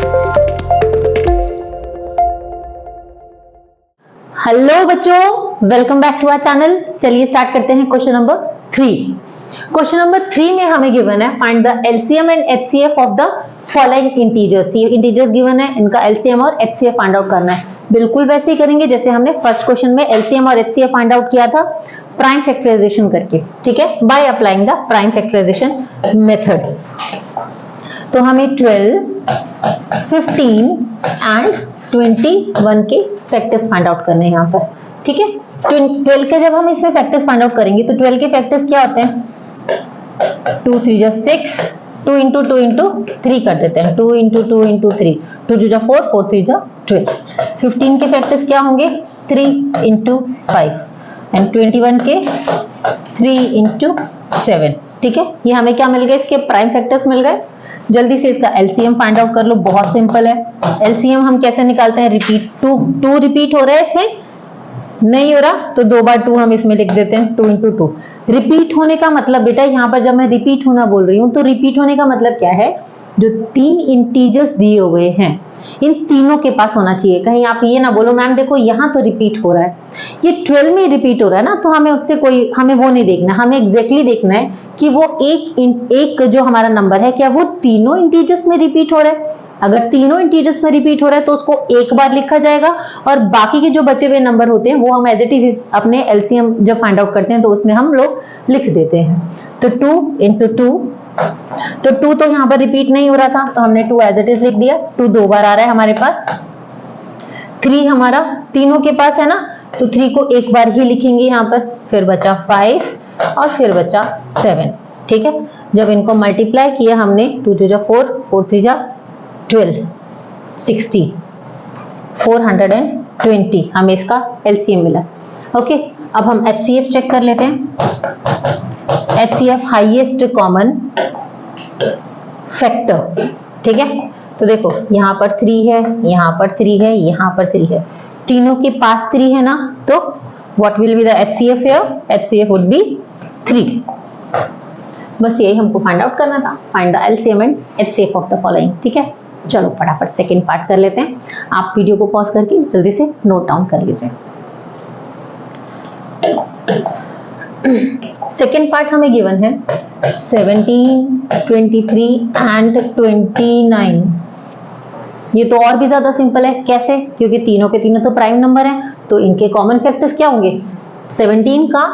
Hello बच्चों, welcome back to our channel. चलिए start करते हैं क्वेश्चन नंबर 3। क्वेश्चन नंबर 3 में हमें गिवन है find the LCM and HCF of the following integers. ये इंटीजर्स गिवन है, इनका एलसीएम और एचसीएफ फाइंड आउट करना है। बिल्कुल वैसे ही करेंगे जैसे हमने फर्स्ट क्वेश्चन में एलसीएम और एचसीएफ फाइंड आउट किया था, प्राइम फैक्टराइजेशन करके, ठीक है, by applying the prime factorisation method. तो हमें 12, 15 एंड 21 के फैक्टर्स फाइंड आउट करने हैं यहाँ पर, ठीक है। 12 के जब हम इसमें फैक्टर्स फाइंड आउट करेंगे तो 12 के फैक्टर्स क्या होते हैं? 2 3 जा 6, 2 into 2 into 3 कर देते हैं, 2 into 2 into 3, 2 2 जा 4, 4 3 जा 12। 15 के फैक्टर्स क्या होंगे? 3 into 5 एंड 21 के 3 into 7, ठीक है। ये हमें क्या मिल गए? इसके प्राइम फैक्टर्स मिल गए। जल्दी से इसका एलसीएम फाइंड आउट कर लो, बहुत सिंपल है। एलसीएम हम कैसे निकालते हैं? रिपीट, 2 रिपीट हो रहा है, इसमें नहीं हो रहा तो 2 बार 2 हम इसमें लिख देते हैं, 2 into 2। रिपीट होने का मतलब बेटा, यहाँ पर जब मैं रिपीट होना बोल रही हूँ तो रिपीट होने का मतलब क्या है? जो 3 इंटीजर्स दिए हुए हैं इन तीनों के पास होना चाहिए। कहीं आप ये ना बोलो मैम देखो यहाँ तो रिपीट हो रहा है, ये 12 में रिपीट हो रहा है ना, तो हमें उससे कोई, हमें वो नहीं देखना, हमें एग्जैक्टली देखना है कि वो एक जो हमारा नंबर है क्या वो तीनों इंटीजर्स में रिपीट हो रहा है। अगर तीनों इंटीजर्स में रिपीट हो रहा है तो उसको एक बार लिखा जाएगा और बाकी के जो बचे हुए नंबर होते हैं वो हम एज इट इज अपने एलसीएम जब फाइंड आउट करते हैं तो उसमें हम लोग लिख देते हैं। तो 2 into 2, तो 2 तो यहाँ पर रिपीट नहीं हो रहा था तो हमने 2 एज इट इज लिख दिया। 2 2 बार आ रहा है हमारे पास। 3 हमारा तीनों के पास है ना, तो 3 को एक बार ही लिखेंगे यहाँ पर, फिर बचा 5 और फिर बचा 7, ठीक है। जब इनको मल्टीप्लाई किया हमने, 2 2 जा 4, 4 3 जा 12, 60, 420 हमें इसका एलसीएम मिला। ओके, अब हम एचसीएफ चेक कर लेते हैं। एचसीएफ हाईएस्ट कॉमन फैक्टर, ठीक है। तो देखो यहाँ पर 3 है, यहाँ पर 3 है, यहाँ पर 3 है, तीनों के पास 3 है ना, तो what will be the HCF here? HCF would be 3। बस यही हमको फाइंड आउट करना था, find the LCM and HCF of the following, ठीक है। चलो फटाफट सेकेंड पार्ट कर लेते हैं। आप वीडियो को पॉज करके जल्दी से नोट डाउन कर लीजिए। सेकेंड पार्ट हमें गिवन है 17, 23 एंड 29। ये तो और भी ज्यादा सिंपल है। कैसे? क्योंकि तीनों के तीनों तो प्राइम नंबर हैं, तो इनके कॉमन फैक्टर्स क्या होंगे? 17 का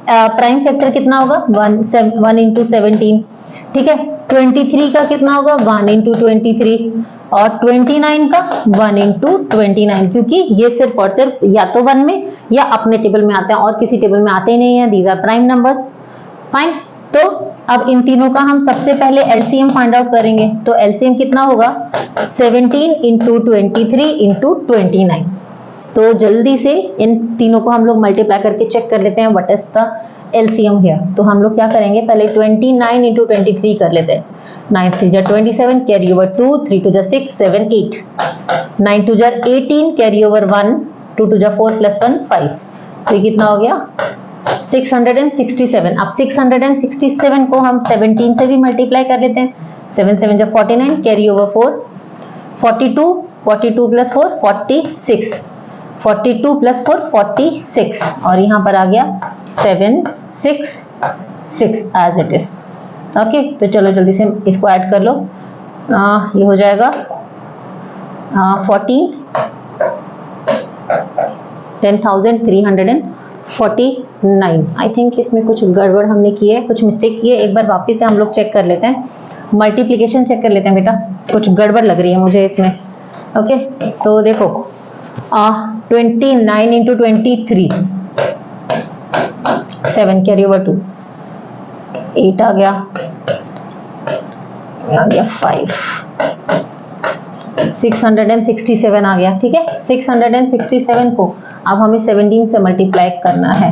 प्राइम फैक्टर कितना होगा? 1 into 17, ठीक है। 23 का कितना होगा? 1 into 23 और 29 का 1 into 29, क्योंकि ये सिर्फ और सिर्फ या तो 1 में या अपने टेबल में आते हैं और किसी टेबल में आते ही नहीं है। These are prime numbers, fine. तो अब इन तीनों का हम सबसे पहले एलसीएम फाइंड आउट करेंगे। तो एलसीएम कितना होगा? 17 into 23 into 29। तो जल्दी से इन तीनों को हम लोग मल्टीप्लाई करके चेक कर लेते हैं what is the LCM here. तो हम लोग क्या करेंगे? पहले 29 into 23 कर लेते हैं। 9 3 जा 27, कैरी ओवर 2, 3 2 जा 6, 7 8, 9 2 जा 18, कैरी ओवर 1, 2 2 जा 4 प्लस 1 5। तो ये कितना हो गया? 667। अब 667 को हम 17 से भी मल्टीप्लाई कर लेते हैं। 7 7 जा 49, कैरी ओवर 4, 42, 42 प्लस 4 46, 42 प्लस 4 46 और यहाँ पर आ गया 7 6 6 एज इट इज। ओके, तो चलो जल्दी से इसको ऐड कर लो। ये हो जाएगा 10,349। आई थिंक इसमें कुछ गड़बड़ हमने की है, कुछ मिस्टेक की है। एक बार वापस से हम लोग चेक कर लेते हैं, मल्टीप्लिकेशन चेक कर लेते हैं बेटा, कुछ गड़बड़ लग रही है मुझे इसमें। ओके, तो देखो 29 into 23, 7 कैरी ओवर 2, 8 आ गया 5, 667 आ गया, ठीक है। 667 को अब हमें 17 से मल्टीप्लाई करना है।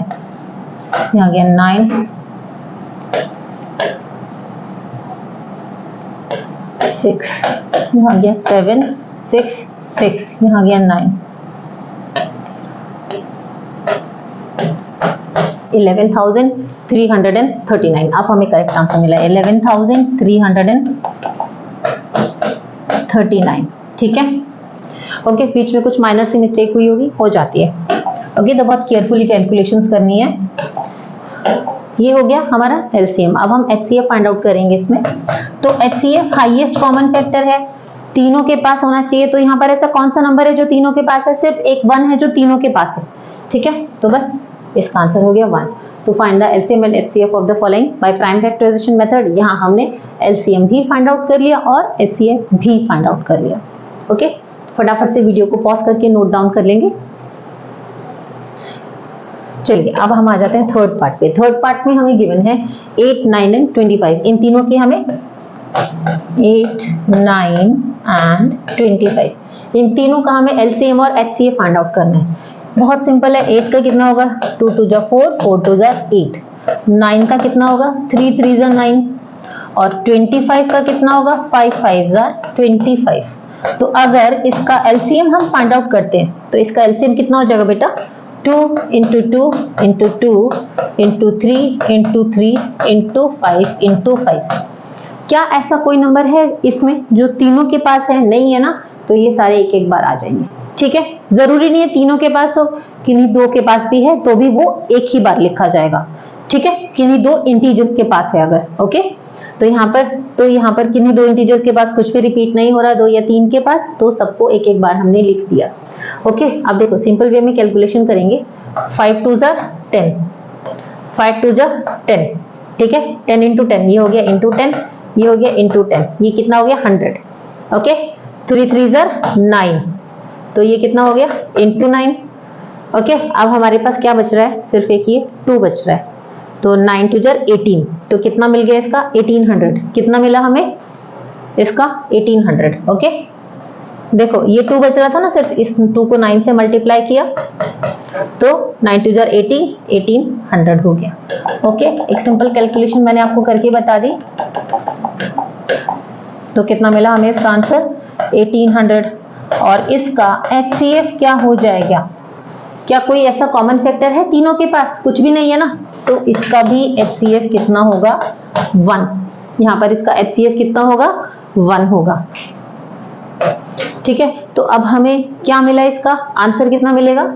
यहाँ आ गया 9, 6, यहाँ आ गया 7 6 6, यहाँ आ गया 9, 11,339। अब हमें करेक्ट आंसर मिला 11,339। 39। ठीक है, ओके, बीच में कुछ माइनर सी मिस्टेक हुई होगी, हो जाती है। ओके, तो बहुत केयरफुली कैलकुलेशंस करनी है। ये हो गया हमारा एलसीएम। अब हम एचसीएफ फाइंड आउट करेंगे इसमें। तो एचसीएफ हाईएस्ट कॉमन फैक्टर है, तीनों के पास होना चाहिए। तो यहाँ पर ऐसा कौन सा नंबर है जो तीनों के पास है? सिर्फ एक 1 है जो तीनों के पास है। ठीक है, तो बस इसका आंसर हो गया 1। तो find the LCM and HCF of the following by prime factorisation method. यहाँ हमने एलसीएम भी फाइंड आउट कर लिया और एचसीएफ भी फाइंड आउट कर लिया। ओके, फटाफट से वीडियो को पॉज करके नोट डाउन कर लेंगे। चलिए अब हम आ जाते हैं थर्ड पार्ट पे। थर्ड पार्ट में हमें गिवन है 8, 9 एंड 25। इन तीनों के हमें 8, 9 एंड 25, इन तीनों का हमें एलसीएम और एचसीएफ फाइंड आउट करना है। बहुत सिंपल है। 8 का कितना होगा? 2 2 जा 4, 4 2 जा 8। 9 का कितना होगा? 3 3 जा 9। और 25 का कितना होगा? 5 5 जा 25। तो अगर इसका एलसीएम हम फाइंड आउट करते हैं तो इसका एलसीएम कितना हो जाएगा बेटा? 2 into 2 into 2 into 3 into 3 into 5 into 5। क्या ऐसा कोई नंबर है इसमें जो तीनों के पास है? नहीं है ना, तो ये सारे एक एक बार आ जाएंगे। ठीक है, जरूरी नहीं है तीनों के पास हो, किन्हीं दो के पास भी है तो भी वो एक ही बार लिखा जाएगा। ठीक है, किन्हीं दो इंटीजर्स के पास है अगर। ओके, तो यहाँ पर किन्हीं दो इंटीजर के पास कुछ भी रिपीट नहीं हो रहा, 2 या 3 के पास, तो सबको एक एक बार हमने लिख दिया। ओके, अब देखो सिंपल वे में कैलकुलेशन करेंगे। 5 2 जा 10, 5 2 जा 10। ठीक है, 10 into 10, ये हो गया into 10, ये हो गया into 10, ये कितना हो गया? 100। ओके, 3 3 जा 9, तो ये कितना हो गया? into 9। ओके, अब हमारे पास क्या बच रहा है? सिर्फ एक ये 2 बच रहा है। तो 9 2 जा 18, तो कितना मिल गया इसका? 1800। कितना मिला हमें इसका? 1800। ओके, देखो ये 2 बच रहा था ना, सिर्फ इस 2 को 9 से मल्टीप्लाई किया तो 9 2 जा 18, 1800 हो गया। ओके, एक सिंपल कैलकुलेशन मैंने आपको करके बता दी। तो कितना मिला हमें इसका आंसर? 1800। और इसका एचसीएफ क्या हो जाएगा? क्या कोई ऐसा कॉमन फैक्टर है तीनों के पास? कुछ भी नहीं है ना, तो इसका भी एचसीएफ कितना होगा? 1। यहाँ पर इसका एचसीएफ कितना होगा? 1 होगा। ठीक है, तो अब हमें क्या मिला? इसका आंसर कितना मिलेगा?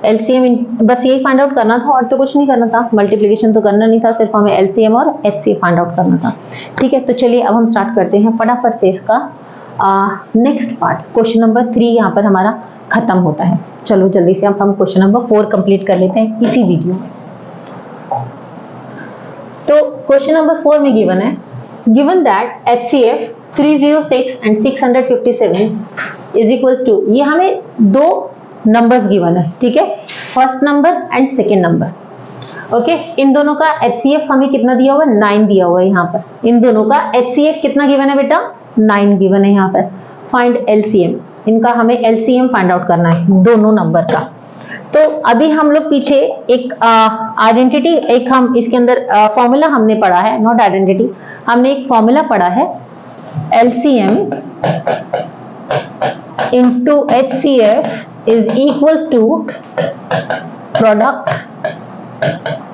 एलसीएम, बस यही फाइंड आउट करना था और तो कुछ नहीं करना था, मल्टीप्लिकेशन तो करना नहीं था, सिर्फ हमें एलसीएम और एचसीएफ फाइंड आउट करना था। ठीक है, तो चलिए अब हम स्टार्ट करते हैं फटाफट से इसका नेक्स्ट पार्ट। क्वेश्चन नंबर 3 यहाँ पर हमारा खत्म होता है। चलो जल्दी से अब हम क्वेश्चन नंबर 4 कंप्लीट कर लेते हैं इसी वीडियो में। तो क्वेश्चन नंबर 4 में गिवन है, given that HCF 306 and 657 is equals to, ये हमें दो नंबर्स गिवन है। ठीक है, first number and second number. Okay, इन दोनों का एचसीएफ हमें कितना दिया हुआ है? 9 दिया हुआ है। यहाँ पर इन दोनों का एचसीएफ कितना गिवन है बेटा? 9 गिवन है यहाँ पर। फाइंड एलसीएम, इनका हमें एलसीएम फाइंड आउट करना है दोनों नंबर का। तो अभी हम लोग पीछे एक आइडेंटिटी, एक हम इसके अंदर फॉर्मूला हमने पढ़ा है, नॉट आइडेंटिटी, हमने एक फॉर्मूला पढ़ा है, LCM into HCF is equals to product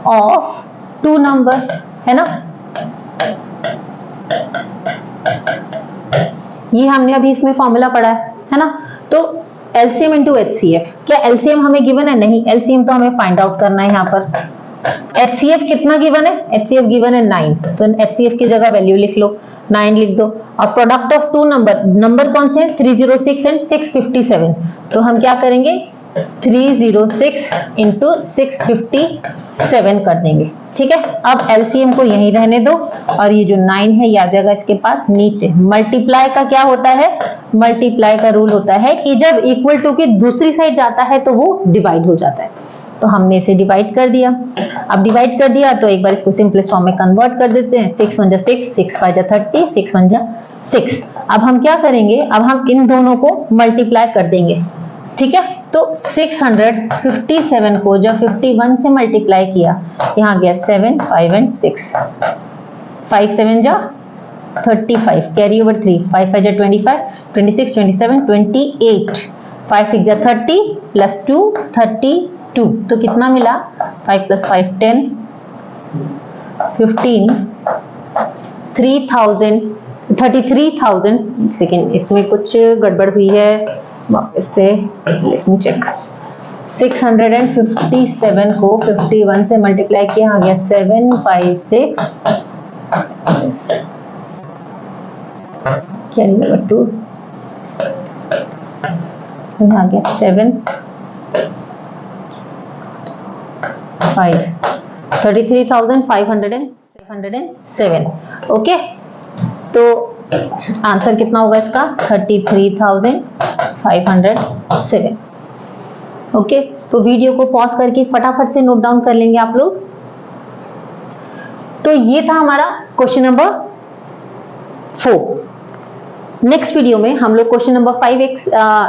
of two numbers, है ना? ये हमने अभी इसमें फॉर्मूला पढ़ा है ना? तो LCM into HCF, क्या LCM हमें गिवन है? नहीं, LCM तो हमें फाइंड आउट करना है यहाँ पर। HCF कितना गिवन है? HCF गिवन है 9, तो HCF की जगह वैल्यू लिख लो, 9 लिख दो। और product of two number, number कौन से हैं? 306 एंड 657, तो हम क्या करेंगे? 306 इंटू 657 कर देंगे। ठीक है, अब एलसीएम को यहीं रहने दो और ये जो 9 है ये आ जाएगा इसके पास नीचे। मल्टीप्लाई का क्या होता है? मल्टीप्लाई का रूल होता है कि जब इक्वल टू की दूसरी साइड जाता है तो वो डिवाइड हो जाता है। तो हमने इसे डिवाइड कर दिया। अब डिवाइड कर दिया तो एक बार इसको सिंपलेस्ट फॉर्म में कन्वर्ट कर देते हैं। 6 1 जा 6, 6 5 जा 30, 6 1 जा 6। अब हम क्या करेंगे? अब हम इन दोनों को मल्टीप्लाई कर देंगे। ठीक है, तो 657 को जब 51 से मल्टीप्लाई किया, यहाँ गया 7 5 एंड 6, 5 7 जा 35, कैरी ओवर 3, 5 5 जा 25, 26 27 28, 5 6 जा 30 प्लस 2 32, तो कितना मिला? 5 प्लस 5 10, 15, 33,000 सेकेंड, इसमें कुछ गड़बड़ हुई है, वापस से लेट मी चेक। 657 को 51 से मल्टीप्लाई किया, आ गया 756 क्या नंबर 2 आ गया 7 5 33,507। ओके, तो आंसर कितना होगा इसका? 33,507। ओके, तो वीडियो को पॉज करके फटाफट से नोट डाउन कर लेंगे आप लोग। तो ये था हमारा क्वेश्चन नंबर 4। नेक्स्ट वीडियो में हम लोग क्वेश्चन नंबर 5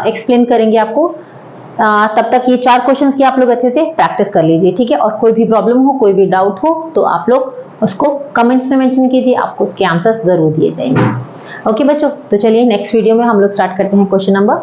एक्सप्लेन करेंगे आपको। तब तक ये 4 क्वेश्चंस की आप लोग अच्छे से प्रैक्टिस कर लीजिए, ठीक है। और कोई भी प्रॉब्लम हो, कोई भी डाउट हो तो आप लोग उसको कमेंट्स में मेंशन कीजिए, आपको उसके आंसर्स जरूर दिए जाएंगे। ओके बच्चों, तो चलिए नेक्स्ट वीडियो में हम लोग स्टार्ट करते हैं क्वेश्चन नंबर